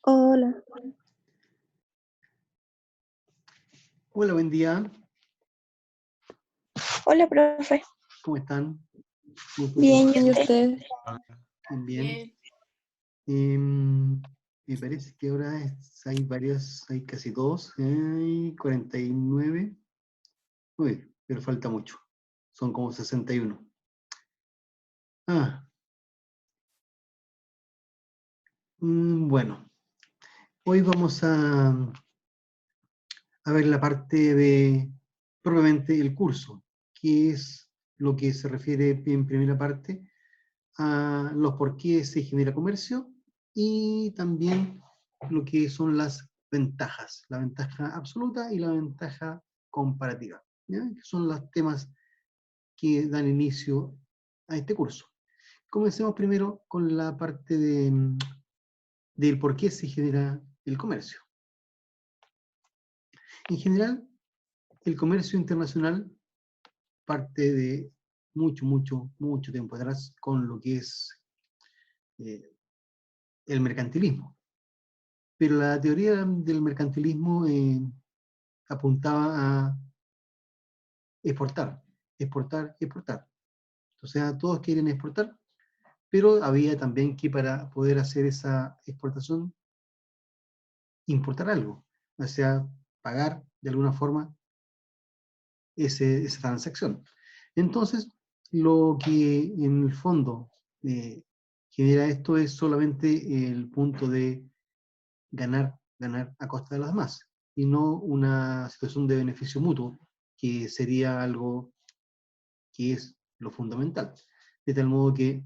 Hola, Hola, buen día. hola, profe. ¿Cómo están? Gusto en Bien, ¿y saludarlos. usted? Bien, bien. Em, Me parece que ahora hay varios, hay casi todos. Hay 49. Uy, pero falta mucho. Son como 61. Ah, bueno, hoy vamos a ver la parte de propiamente el curso, que es lo que se refiere en primera parte a los por qué se genera comercio y también lo que son las ventajas, la ventaja absoluta y la ventaja comparativa, ¿ya? Que son los temas que dan inicio a este curso. Comencemos primero con la parte del por qué se genera el comercio. En general, el comercio internacional parte de mucho tiempo atrás con lo que es eh, el mercantilismo. Pero la teoría del mercantilismo apuntaba a exportar, exportar, exportar. O sea, todos quieren exportar, pero había también que para poder hacer esa exportación, importar algo, o sea, pagar de alguna forma esa transacción. Entonces, lo que en el fondo genera esto es solamente el punto de ganar, ganar a costa de los demás, y no una situación de beneficio mutuo, que sería algo que es lo fundamental. De tal modo que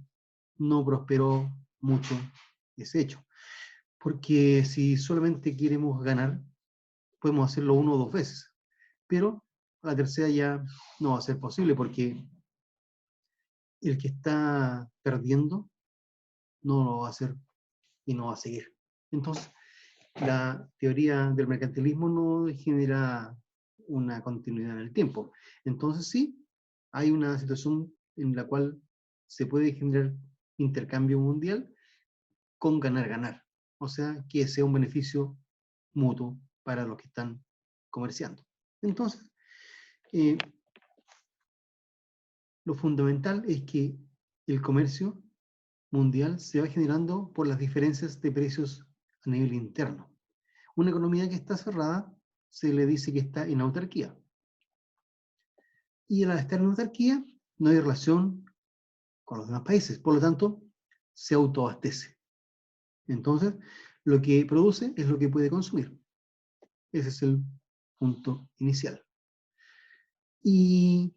no prosperó mucho ese hecho. Porque si solamente queremos ganar, podemos hacerlo una o dos veces, pero a la tercera ya no va a ser posible porque el que está perdiendo no lo va a hacer y no va a seguir. Entonces, la teoría del mercantilismo no genera una continuidad en el tiempo. Entonces sí, hay una situación en la cual se puede generar intercambio mundial con ganar-ganar. O sea, que sea un beneficio mutuo para los que están comerciando. Entonces, eh, lo fundamental es que el comercio mundial se va generando por las diferencias de precios a nivel interno. Una economía que está cerrada se le dice que está en autarquía. Y al estar en autarquía no hay relación con los demás países, por lo tanto, se autoabastece. Entonces, lo que produce es lo que puede consumir. Ese es el punto inicial. Y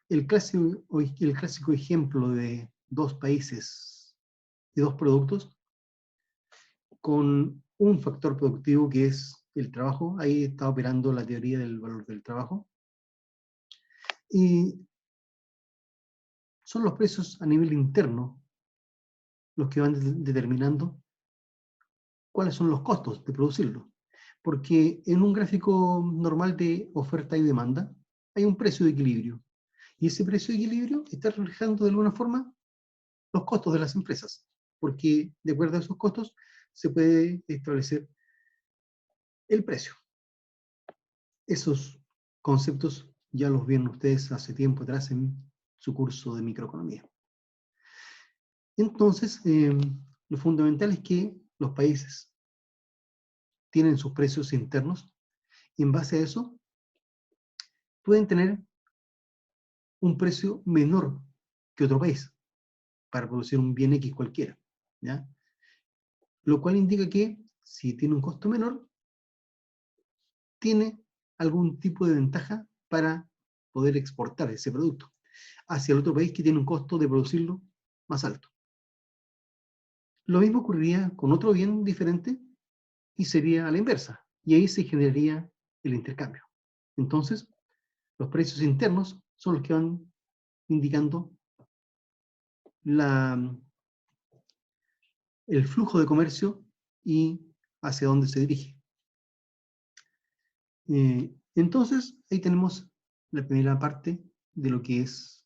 el clásico ejemplo de dos países y dos productos con un factor productivo que es el trabajo, ahí está operando la teoría del valor del trabajo, y son los precios a nivel interno los que van determinando cuáles son los costos de producirlo. Porque en un gráfico normal de oferta y demanda hay un precio de equilibrio. Y ese precio de equilibrio está reflejando de alguna forma los costos de las empresas. Porque de acuerdo a esos costos se puede establecer el precio. Esos conceptos ya los vieron ustedes hace tiempo atrás en su curso de microeconomía. Entonces, lo fundamental es que los países tienen sus precios internos y en base a eso pueden tener un precio menor que otro país para producir un bien X cualquiera, ¿ya? Lo cual indica que si tiene un costo menor, tiene algún tipo de ventaja para poder exportar ese producto hacia el otro país que tiene un costo de producirlo más alto. Lo mismo ocurriría con otro bien diferente y sería a la inversa, y ahí se generaría el intercambio. Entonces, los precios internos son los que van indicando la, el flujo de comercio y hacia dónde se dirige. Entonces, ahí tenemos la primera parte de lo que es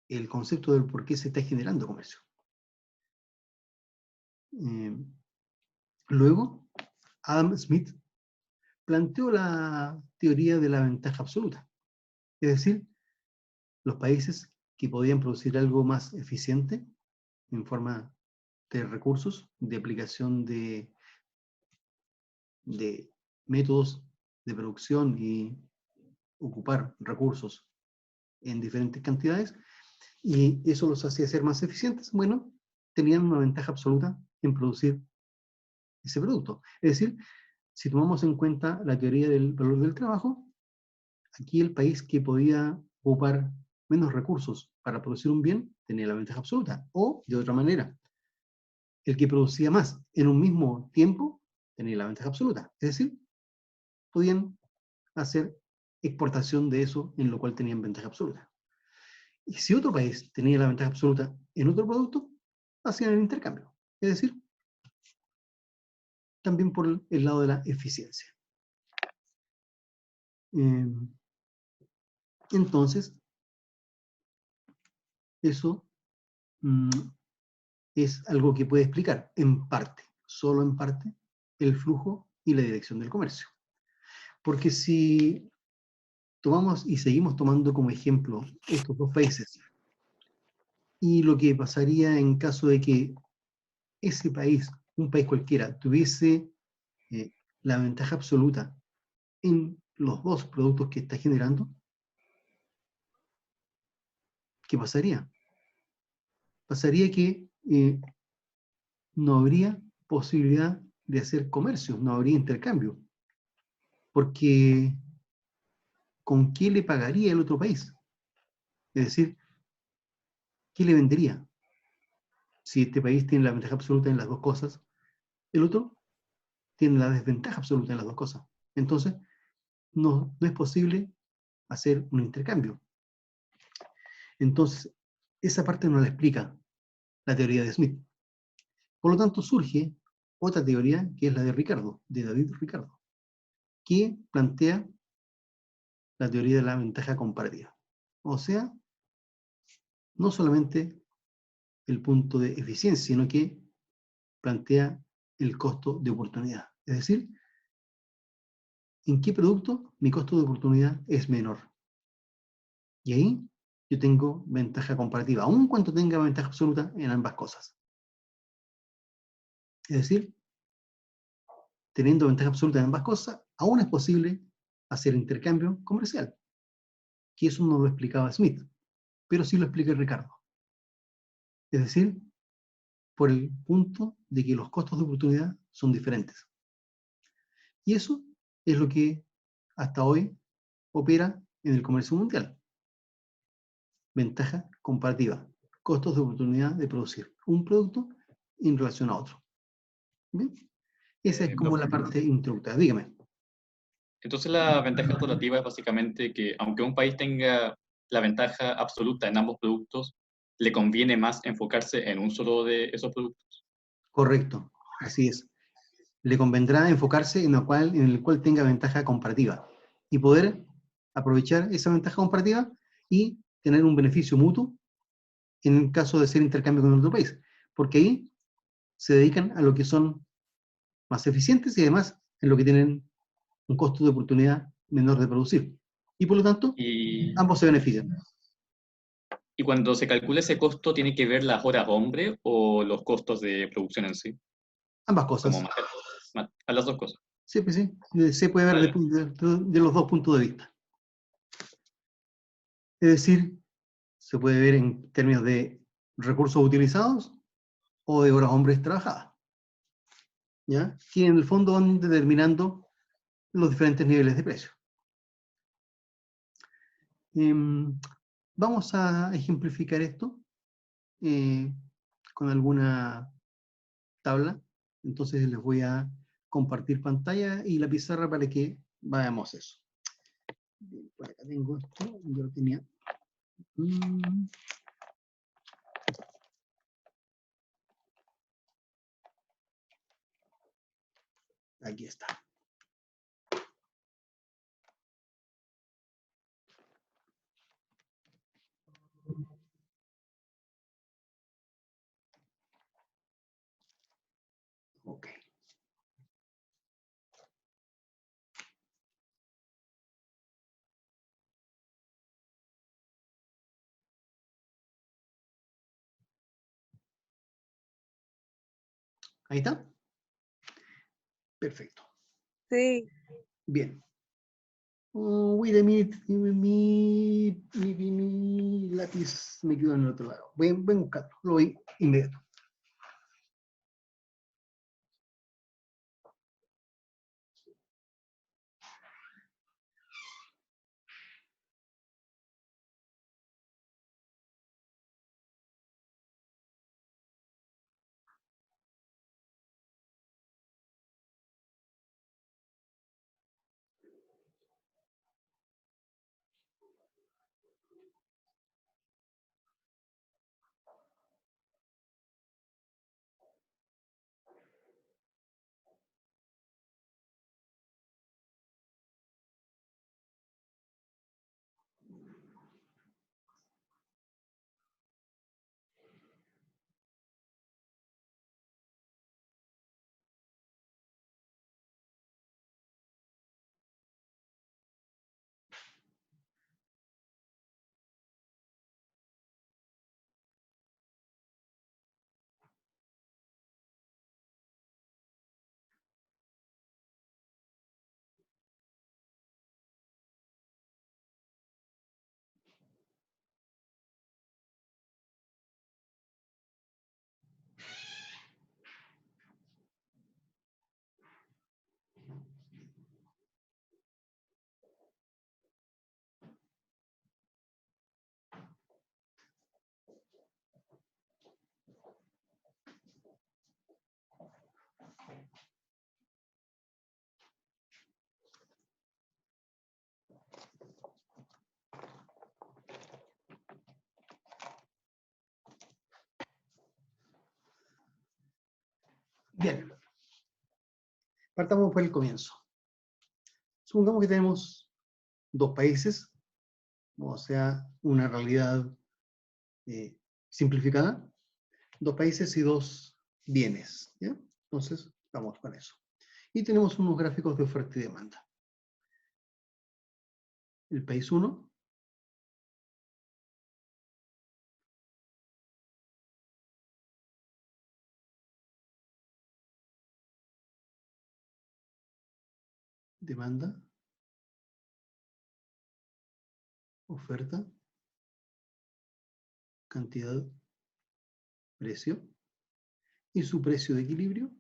el concepto del por qué se está generando comercio. Luego, Adam Smith planteó la teoría de la ventaja absoluta. Es decir, los países que podían producir algo más eficiente en forma de recursos, de aplicación de métodos de producción y ocupar recursos en diferentes cantidades, y eso los hacía ser más eficientes, bueno, tenían una ventaja absoluta en producir ese producto. Es decir, si tomamos en cuenta la teoría del valor del trabajo, aquí el país que podía ocupar menos recursos para producir un bien tenía la ventaja absoluta. O, de otra manera, el que producía más en un mismo tiempo tenía la ventaja absoluta. Es decir, podían hacer exportación de eso, en lo cual tenían ventaja absoluta. Y si otro país tenía la ventaja absoluta en otro producto, hacían el intercambio. Es decir, también por el lado de la eficiencia. Entonces, eso es algo que puede explicar en parte, solo en parte, el flujo y la dirección del comercio. Porque si tomamos y seguimos tomando como ejemplo estos dos países, y lo que pasaría en caso de que ese país, un país cualquiera, tuviese la ventaja absoluta en los dos productos que está generando, ¿qué pasaría? Pasaría que no habría posibilidad de hacer comercio, no habría intercambio, porque ¿con qué le pagaría el otro país? Es decir, ¿qué le vendería? Si este país tiene la ventaja absoluta en las dos cosas, el otro tiene la desventaja absoluta en las dos cosas. Entonces, no es posible hacer un intercambio. Entonces, esa parte no la explica la teoría de Smith. Por lo tanto, surge otra teoría, que es la de Ricardo, de David Ricardo, que plantea la teoría de la ventaja comparativa. O sea, no solamente el punto de eficiencia, sino que plantea el costo de oportunidad. Es decir, ¿en qué producto mi costo de oportunidad es menor? Y ahí yo tengo ventaja comparativa, aun cuando tenga ventaja absoluta en ambas cosas. Es decir, teniendo ventaja absoluta en ambas cosas, aún es posible hacer intercambio comercial. Que eso no lo explicaba Smith, pero sí lo explica Ricardo. Es decir, por el punto de que los costos de oportunidad son diferentes. Y eso es lo que hasta hoy opera en el comercio mundial. Ventaja comparativa, costos de oportunidad de producir un producto en relación a otro. ¿Bien? Esa es como Profe, la parte introductoria. Dígame. entonces la ventaja relativa es básicamente que aunque un país tenga la ventaja absoluta en ambos productos, le conviene más enfocarse en un solo de esos productos. Correcto, así es. Le convendrá enfocarse en el cual tenga ventaja comparativa y poder aprovechar esa ventaja comparativa y tener un beneficio mutuo en el caso de hacer intercambio con otro país, porque ahí se dedican a lo que son más eficientes y además en lo que tienen un costo de oportunidad menor de producir. Y por lo tanto, Y, ambos se benefician. y cuando se calcula ese costo, ¿tiene que ver las horas hombre o los costos de producción en sí? Ambas Como cosas. a las dos cosas. Sí, pues sí, se puede ver Vale. de los dos puntos de vista. Es decir, se puede ver en términos de recursos utilizados o de horas hombres trabajadas, ¿ya? Que en el fondo van determinando los diferentes niveles de precio. Vamos a ejemplificar esto eh, con alguna tabla. Entonces les voy a compartir pantalla y la pizarra para que veamos eso. Por acá tengo esto, yo lo tenía. Aquí está. Ok. ¿Ahí está? Perfecto. Sí. Bien. Wait a minute, mi lápiz me quedó en el otro lado. Voy a buscarlo, lo voy inmediato. Bien. Partamos por el comienzo. Supongamos que tenemos dos países, o sea, una realidad simplificada, dos países y dos bienes, ¿ya? Entonces, vamos con eso. Y tenemos unos gráficos de oferta y demanda. El país 1, demanda, oferta, cantidad, precio, y su precio de equilibrio,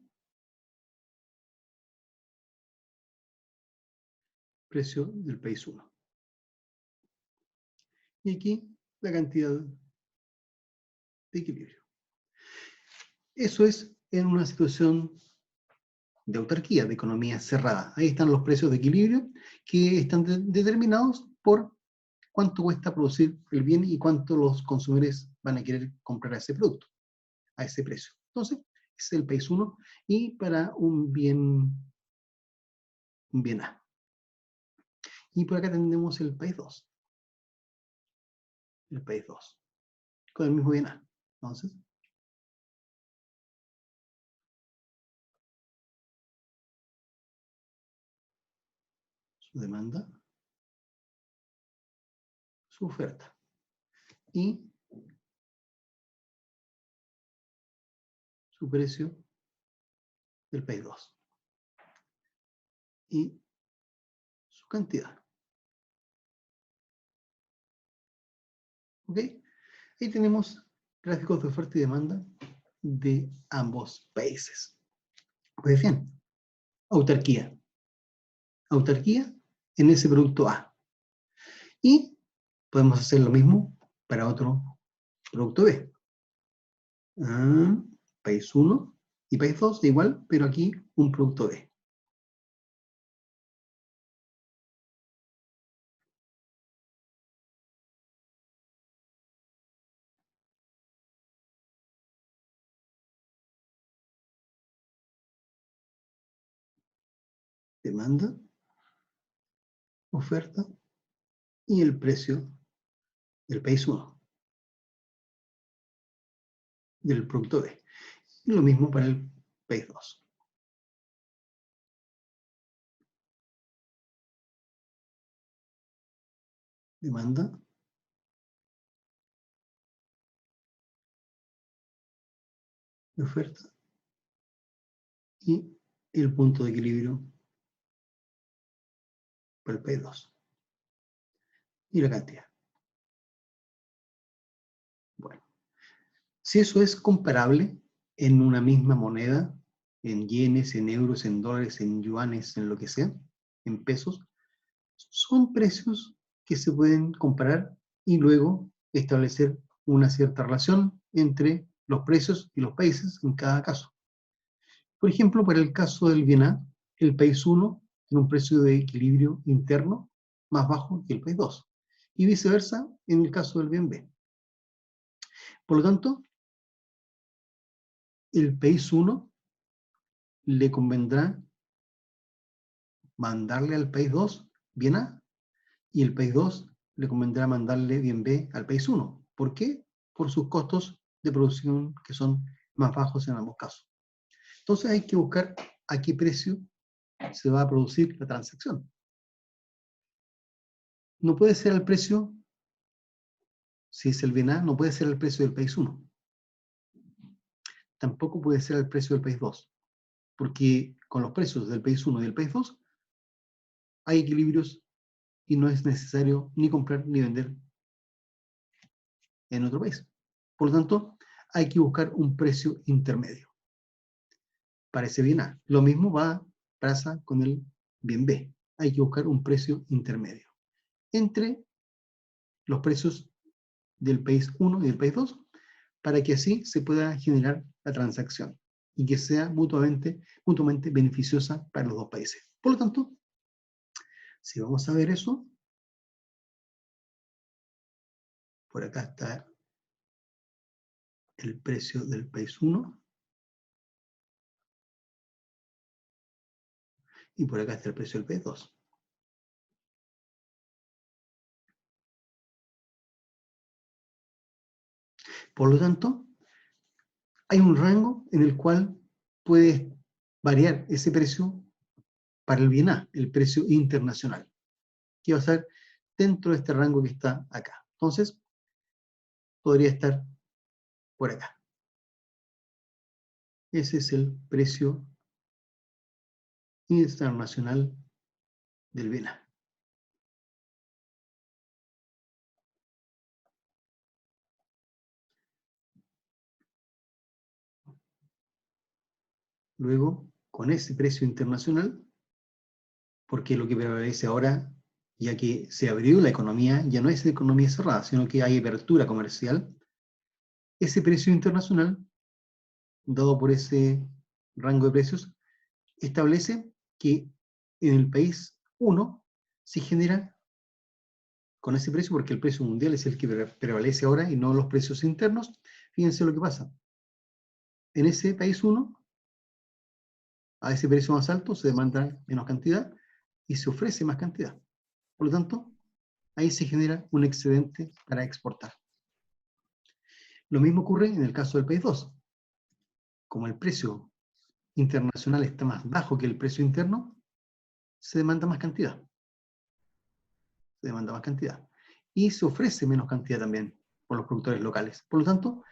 precio del país 1. Y aquí la cantidad de equilibrio. Eso es en una situación de autarquía, de economía cerrada. Ahí están los precios de equilibrio que están determinados por cuánto cuesta producir el bien y cuánto los consumidores van a querer comprar ese producto, a ese precio. Entonces, ese es el país 1 y para un bien A. Y por acá tenemos el país 2. El país 2. Con el mismo bien A. Entonces, su demanda, su oferta. Y su precio del país 2. Y su cantidad. ¿Ok? Ahí tenemos gráficos de oferta y demanda de ambos países. Pues bien, autarquía. Autarquía en ese producto A. Y podemos hacer lo mismo para otro producto B. País 1 y país 2 igual, pero aquí un producto B. Demanda, oferta y el precio del país 1, del producto B. Y lo mismo para el país 2. Demanda, oferta y el punto de equilibrio por el país 2. Y la cantidad. Bueno, si eso es comparable en una misma moneda, en yenes, en euros, en dólares, en yuanes, en lo que sea, en pesos, son precios que se pueden comparar y luego establecer una cierta relación entre los precios y los países en cada caso. Por ejemplo, para el caso del Vietnam, el país 1 tiene un precio de equilibrio interno más bajo que el país 2, y viceversa en el caso del BNB. Por lo tanto, el país 1 le convendrá mandarle al país 2 bien A, y el país 2 le convendrá mandarle bien B al país 1. ¿Por qué? Por sus costos de producción que son más bajos en ambos casos. Entonces hay que buscar a qué precio se va a producir la transacción. No puede ser el precio, si es el bien A, no puede ser el precio del país 1. Tampoco puede ser el precio del país 2, porque con los precios del país 1 y del país 2 hay equilibrios y no es necesario ni comprar ni vender en otro país. Por lo tanto, hay que buscar un precio intermedio para ese bien A. Lo mismo pasa con el bien B. Hay que buscar un precio intermedio entre los precios del país 1 y del país 2 para que así se pueda generar la transacción y que sea mutuamente beneficiosa para los dos países. Por lo tanto, si vamos a ver eso, por acá está el precio del país 1 y por acá está el precio del país 2. Por lo tanto, hay un rango en el cual puede variar ese precio para el bien A, el precio internacional, que va a ser dentro de este rango que está acá. Entonces, podría estar por acá. Ese es el precio internacional del bien A. Luego, con ese precio internacional, porque lo que prevalece ahora, ya que se abrió la economía, ya no es economía cerrada, sino que hay apertura comercial, ese precio internacional, dado por ese rango de precios, establece que en el país 1 se genera con ese precio, porque el precio mundial es el que prevalece ahora y no los precios internos. Fíjense lo que pasa. En ese país 1, a ese precio más alto se demanda menos cantidad y se ofrece más cantidad. Por lo tanto, ahí se genera un excedente para exportar. Lo mismo ocurre en el caso del país 2. Como el precio internacional está más bajo que el precio interno, se demanda más cantidad. Se demanda más cantidad. Y se ofrece menos cantidad también por los productores locales. Por lo tanto,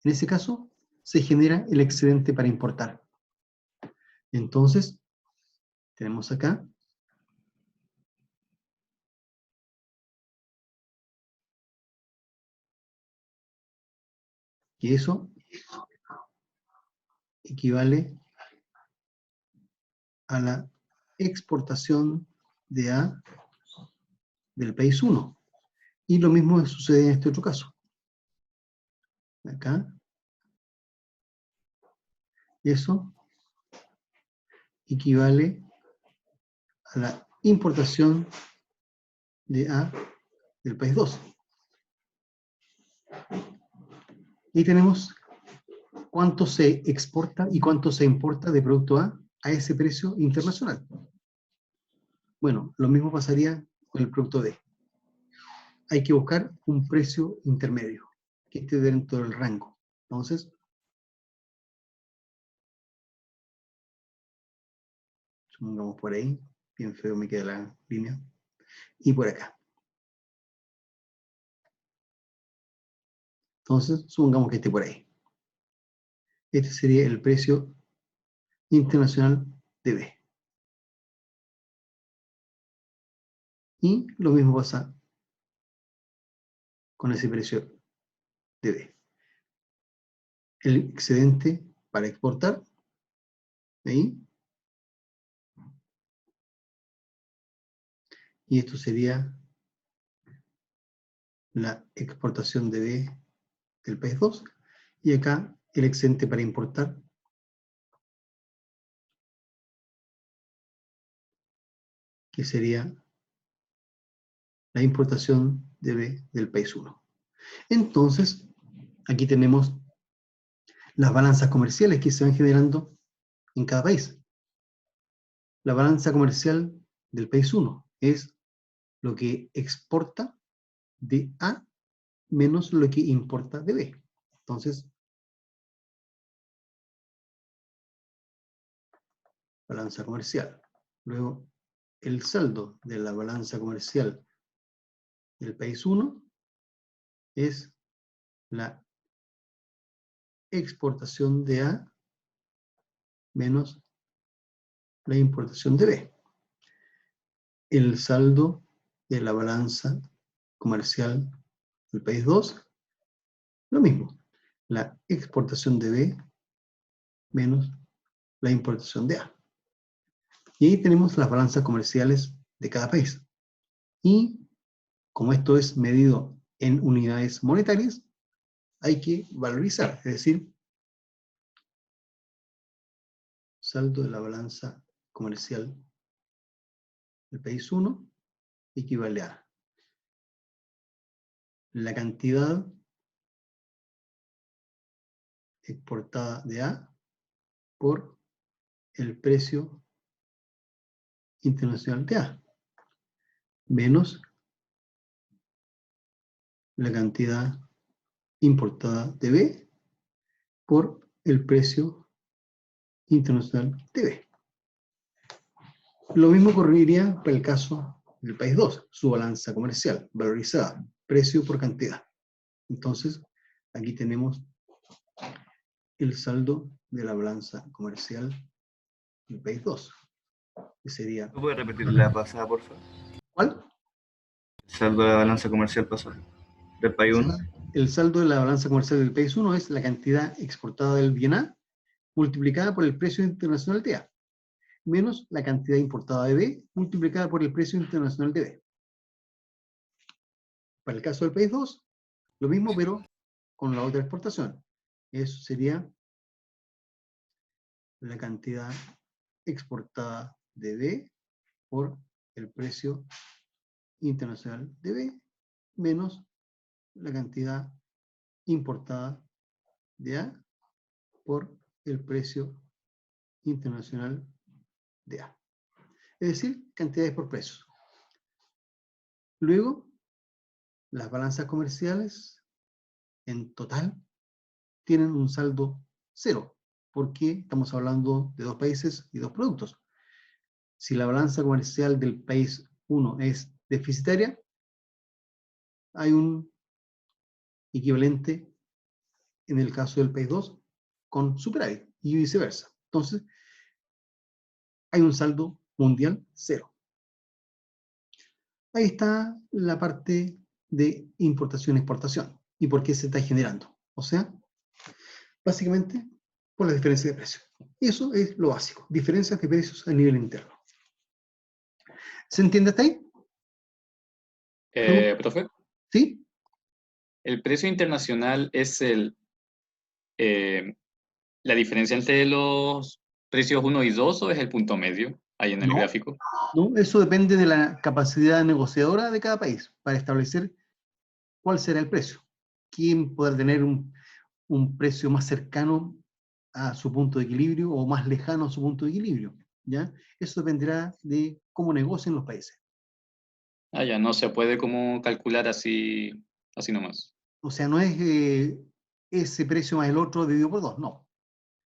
en ese caso, se genera el excedente para importar. Entonces, tenemos acá que eso equivale a la exportación de A del país 1. Y lo mismo sucede en este otro caso. Acá. Eso equivale a la importación de A del país 2. Y tenemos cuánto se exporta y cuánto se importa de producto a ese precio internacional. Bueno, lo mismo pasaría con el producto D. Hay que buscar un precio intermedio que esté dentro del rango. Entonces, supongamos por ahí, bien feo me queda la línea, y por acá. Entonces, supongamos que esté por ahí. Este sería el precio internacional de B. Y lo mismo pasa con ese precio de B. El excedente para exportar, ahí, y esto sería la exportación de B del país 2, y acá el excedente para importar, que sería la importación de B del país 1. Entonces, aquí tenemos las balanzas comerciales que se van generando en cada país. La balanza comercial del país 1 es lo que exporta de A menos lo que importa de B. Entonces, balanza comercial. Luego, el saldo de la balanza comercial del país 1 es la exportación de A menos la importación de B. El saldo de la balanza comercial del país 2, lo mismo. La exportación de B menos la importación de A. Y ahí tenemos las balanzas comerciales de cada país. Y como esto es medido en unidades monetarias, hay que valorizar, es decir, saldo de la balanza comercial del país 1 equivale a la cantidad exportada de A por el precio internacional de A, menos la cantidad importada de B por el precio internacional de B. Lo mismo ocurriría para el caso del país 2, su balanza comercial, valorizada, precio por cantidad. Entonces, aquí tenemos el saldo de la balanza comercial del país 2, que sería... ¿Me puede repetir la pasada, por favor? ¿Cuál? El saldo de la balanza comercial pasada del país 1. El saldo de la balanza comercial del país 1 es la cantidad exportada del bien A multiplicada por el precio internacional de A, menos la cantidad importada de B multiplicada por el precio internacional de B. Para el caso del país 2, lo mismo, pero con la otra exportación. Eso sería la cantidad exportada de B por el precio internacional de B, menos la cantidad importada de A por el precio internacional de A. Es decir, cantidades por precios. Luego, las balanzas comerciales en total tienen un saldo cero, porque estamos hablando de dos países y dos productos. Si la balanza comercial del país 1 es deficitaria, hay un equivalente en el caso del país 2 con superávit y viceversa. Entonces, hay un saldo mundial cero. Ahí está la parte de importación-exportación y por qué se está generando. O sea, básicamente por la diferencia de precios. Eso es lo básico, diferencias de precios a nivel interno. ¿Se entiende hasta ahí? Profe, ¿Sí? ¿el precio internacional es la diferencia entre los precios 1 y 2 o es el punto medio ahí en el No, gráfico? no, eso depende de la capacidad negociadora de cada país para establecer cuál será el precio. ¿Quién podrá tener un precio más cercano a su punto de equilibrio o más lejano a su punto de equilibrio? ¿Ya? Eso dependerá de cómo negocien los países. Ah, ya, no se puede como calcular así, así nomás. O sea, no es ese precio más el otro dividido por dos, no.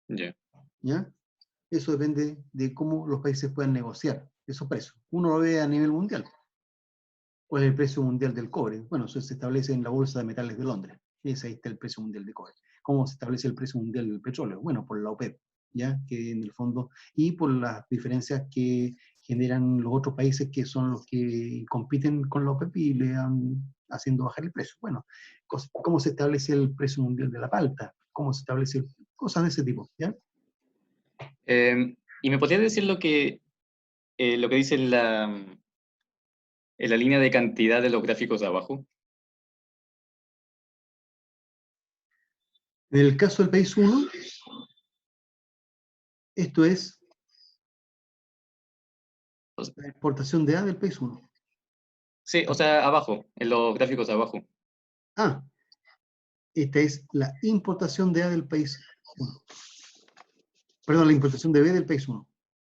Ya. ¿Ya? Eso depende de cómo los países puedan negociar esos precios. Uno lo ve a nivel mundial. ¿Cuál es el precio mundial del cobre? Bueno, eso se establece en la Bolsa de Metales de Londres. Ese ahí está el precio mundial del cobre. ¿Cómo se establece el precio mundial del petróleo? Bueno, por la OPEP. ¿ya? Que en el fondo, y por las diferencias que generan los otros países que son los que compiten con la OPEP y le van haciendo bajar el precio. Bueno, cómo se establece el precio mundial de la palta, cómo se establece cosas de ese tipo, ¿ya? ¿Y me podrías decir lo que dice en la línea de cantidad de los gráficos de abajo? En el caso del país 1, esto es la exportación de A del país 1. Sí, o sea, abajo, en los gráficos de abajo. Ah, esta es la importación de A del país 1. Perdón, la importación de B del país 1.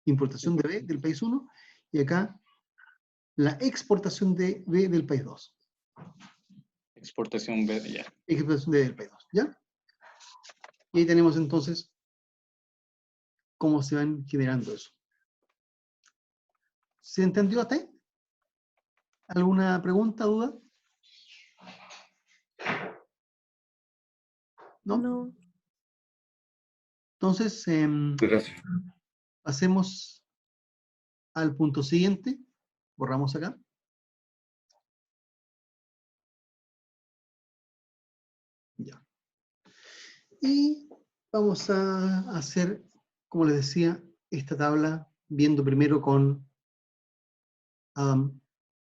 Importación de B del país 1 y acá la exportación de B del país 2. Exportación, ya. Exportación de B del país 2, ¿ya? Y ahí tenemos entonces cómo se van generando eso. ¿Se entendió hasta ahí? ¿Alguna pregunta, duda? ¿No? No. Entonces, Gracias. pasemos al punto siguiente. Borramos acá. Ya. Y vamos a hacer, como les decía, esta tabla viendo primero con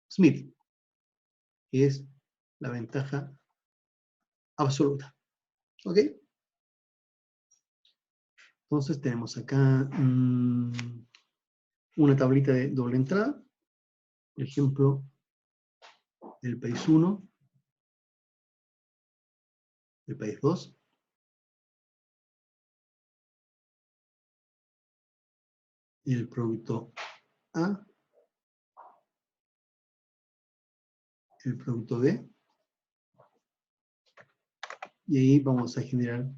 Smith, que es la ventaja absoluta. ¿Ok? Entonces tenemos acá una tablita de doble entrada. Por ejemplo, el país 1, el país 2, el producto A, el producto B, y ahí vamos a generar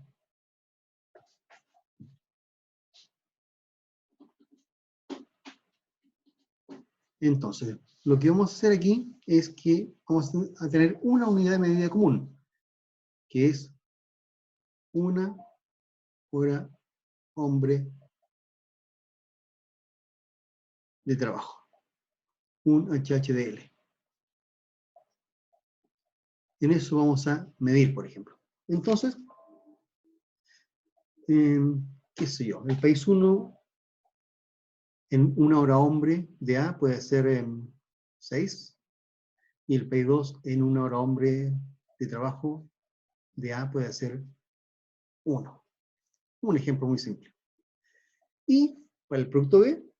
entonces, lo que vamos a hacer aquí es que vamos a tener una unidad de medida común, que es una hora hombre de trabajo, un HHDL. En eso vamos a medir, por ejemplo. Entonces, qué sé yo, el país 1 en una hora hombre de A puede ser 6, y el país 2 en una hora hombre de trabajo de A puede ser 1. Un ejemplo muy simple. Y para el producto B,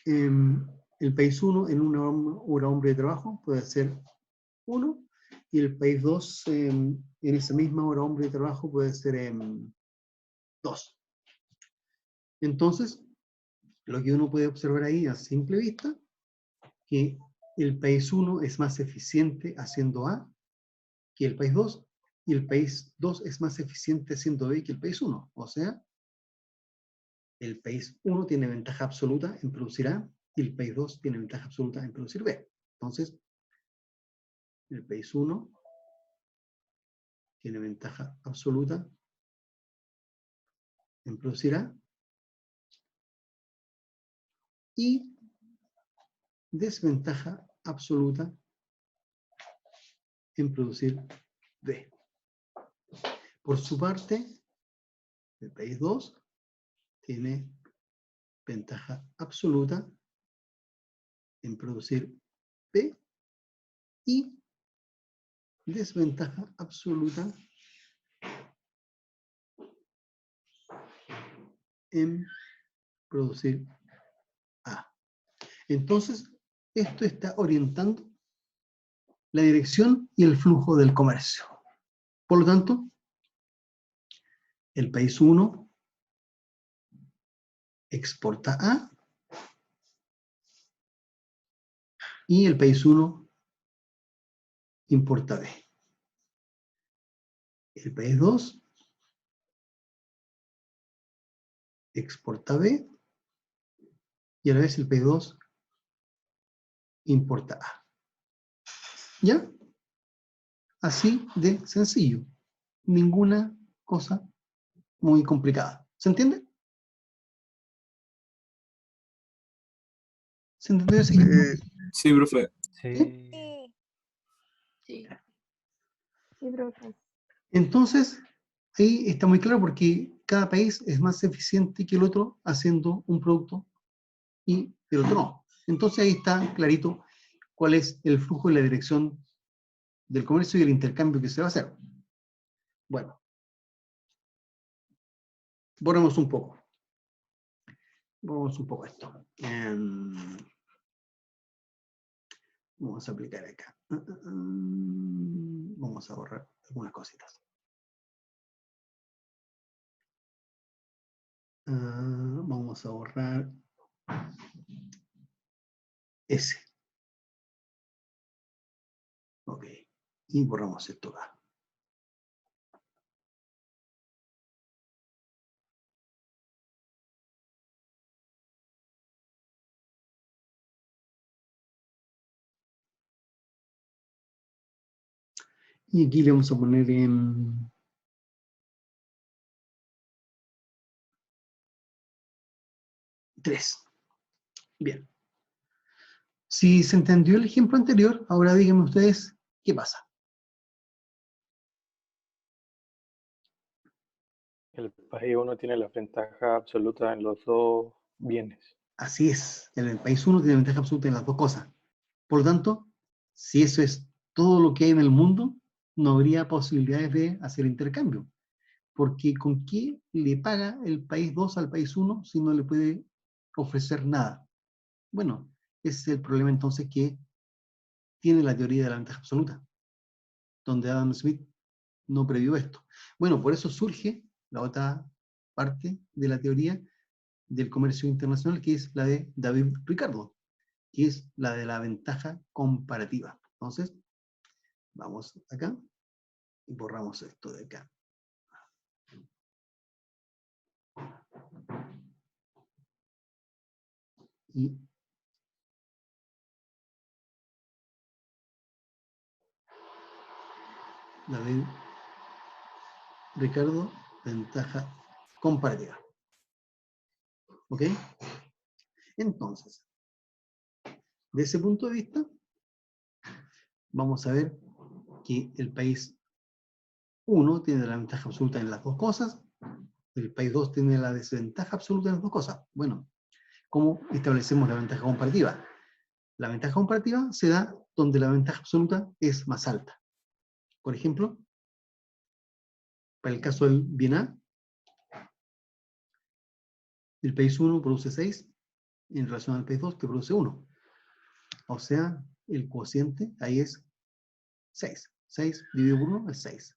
el país 1 en una hora hombre de trabajo puede ser 1, y el país 2 en esa misma hora hombre de trabajo puede ser 2. Entonces, lo que uno puede observar ahí a simple vista, que el país 1 es más eficiente haciendo A que el país 2, y el país 2 es más eficiente haciendo B que el país 1. O sea, el país 1 tiene ventaja absoluta en producir A, y el país 2 tiene ventaja absoluta en producir B. Entonces, el país 1 tiene ventaja absoluta en producir A, y desventaja absoluta en producir B. Por su parte, el país 2 tiene ventaja absoluta en producir B y desventaja absoluta en producir A. Entonces, esto está orientando la dirección y el flujo del comercio. Por lo tanto, el país 1 exporta A y el país 1 importa B. El país 2 exporta B y a la vez el país 2 importa A. ¿Ya? Así de sencillo. Ninguna cosa muy complicada. ¿Se entiende? ¿Se entendió ese ejemplo? Sí, profe. Sí. Sí. Sí, profe. Entonces, ahí está muy claro porque cada país es más eficiente que el otro haciendo un producto y el otro no. Entonces ahí está clarito cuál es el flujo y la dirección del comercio y el intercambio que se va a hacer. Bueno, borremos un poco. Borremos un poco esto. Vamos a aplicar acá. Vamos a borrar algunas cositas. Vamos a borrar ese. Ok. Y borramos esto acá. Y aquí le vamos a poner en 3. Bien. Si se entendió el ejemplo anterior, ahora díganme ustedes qué pasa. El país uno tiene la ventaja absoluta en los dos bienes. Así es. En el país 1 tiene ventaja absoluta en las dos cosas. Por lo tanto, si eso es todo lo que hay en el mundo, no habría posibilidades de hacer intercambio. Porque ¿con qué le paga el país 2 al país 1 si no le puede ofrecer nada? Bueno, ese es el problema entonces que tiene la teoría de la ventaja absoluta, donde Adam Smith no previó esto. Bueno, por eso surge la otra parte de la teoría del comercio internacional, que es la de David Ricardo, que es la de la ventaja comparativa. Entonces, vamos acá y borramos esto de acá. Y David Ricardo, ventaja comparativa. ¿Ok? Entonces, de ese punto de vista, vamos a ver que el país 1 tiene la ventaja absoluta en las dos cosas, el país 2 tiene la desventaja absoluta en las dos cosas. Bueno, ¿cómo establecemos la ventaja comparativa? La ventaja comparativa se da donde la ventaja absoluta es más alta. Por ejemplo, para el caso del bien A, el país 1 produce 6 en relación al país 2 que produce 1. O sea, el cociente ahí es 6. 6 dividido por 1 es 6.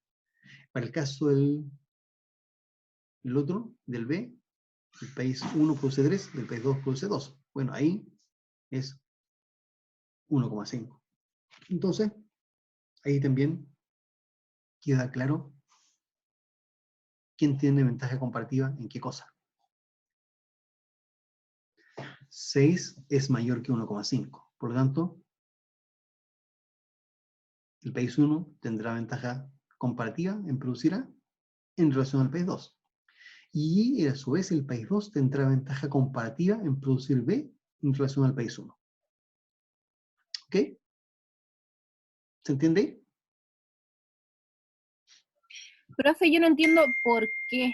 Para el caso del otro, del B, el país 1 produce 3 y el país 2 produce 2. Bueno, ahí es 1,5. Entonces, ahí también queda claro quién tiene ventaja comparativa en qué cosa. 6 es mayor que 1,5. Por lo tanto, el país 1 tendrá ventaja comparativa en producir A en relación al país 2. Y a su vez el país 2 tendrá ventaja comparativa en producir B en relación al país 1. ¿Ok? ¿Se entiende? Profe, yo no entiendo por qué.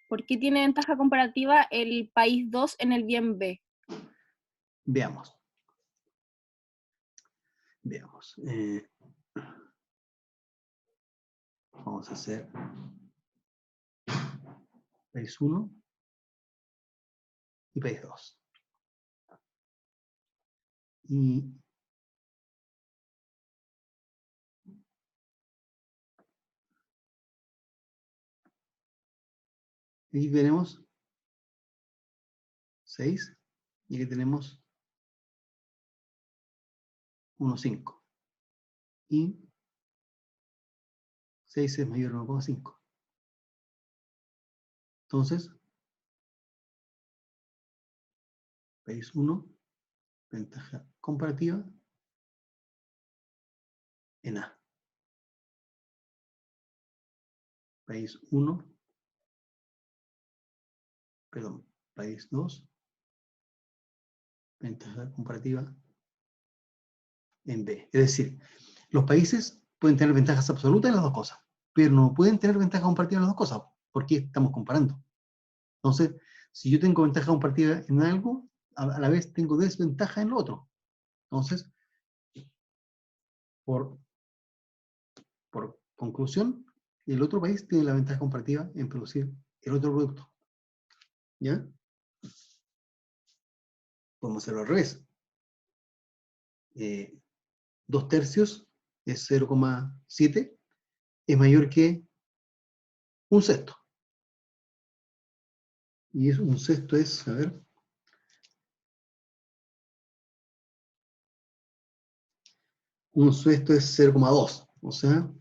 ¿Por qué tiene ventaja comparativa el país 2 en el bien B? Veamos. Veamos. Vamos a hacer país 1 y país 2. Y aquí tenemos 6 y aquí tenemos 1,5. Y 6 es mayor a 1,5. Entonces, país 1, ventaja comparativa en A. País 1, perdón, país 2, ventaja comparativa en B. Es decir, los países pueden tener ventajas absolutas en las dos cosas, pero no pueden tener ventaja comparativa en las dos cosas, porque estamos comparando. Entonces, si yo tengo ventaja comparativa en algo, a la vez tengo desventaja en lo otro. Entonces, por conclusión, el otro país tiene la ventaja comparativa en producir el otro producto. ¿Ya? Podemos hacerlo al revés. 2/3 es 0,7, es mayor que 1/6. Y 1/6 es, a ver, 1/6 es 0,2. O sea,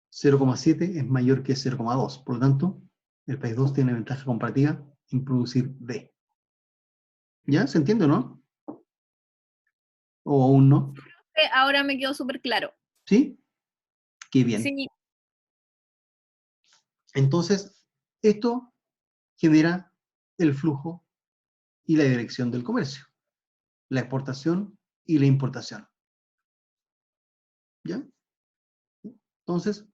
0,7 es mayor que 0,2. Por lo tanto, el país 2 tiene ventaja comparativa en producir D. ¿Ya? ¿Se entiende o no? ¿O aún no? Ahora me quedó súper claro. ¿Sí? Qué bien. Sí, Entonces, esto genera el flujo y la dirección del comercio, la exportación y la importación. ¿Ya? Entonces,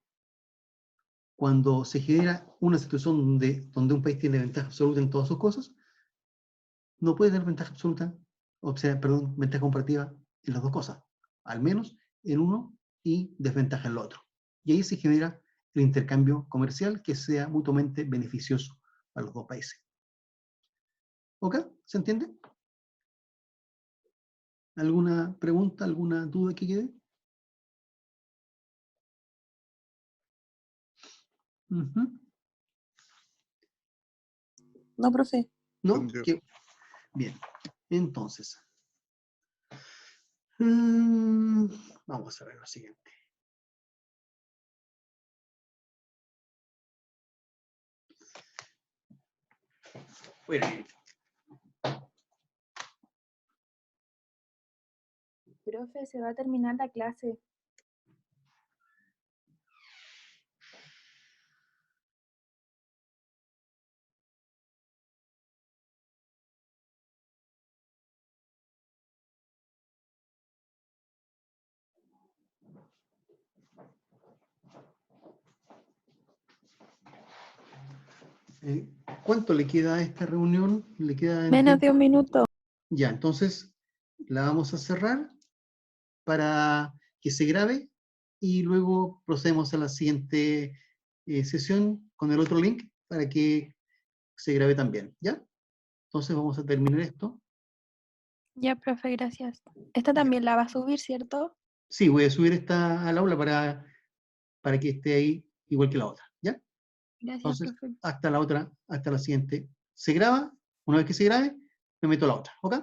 cuando se genera una situación donde un país tiene ventaja absoluta en todas sus cosas, no puede tener ventaja absoluta, o sea, perdón, ventaja comparativa en las dos cosas, al menos en uno y desventaja en lo otro. Y ahí se genera el intercambio comercial que sea mutuamente beneficioso a los dos países. ¿Ok? ¿Se entiende? ¿Alguna pregunta, alguna duda que quede? No, profe. ¿No? Entendido. Bien. Entonces, vamos a ver lo siguiente. Bueno, profe, se va a terminar la clase. ¿cuánto le queda a esta reunión? ¿Le queda en Menos tiempo? de un minuto. Ya, entonces la vamos a cerrar para que se grabe y luego procedemos a la siguiente sesión con el otro link para que se grabe también, ¿ya? Entonces vamos a terminar esto. Ya, profe, gracias. Esta también la va a subir, ¿cierto? Sí, voy a subir esta al aula para que esté ahí igual que la otra, ¿ya? Gracias, Entonces, profe. hasta la siguiente. Se graba, una vez que se grabe, me meto a la otra, ¿ok?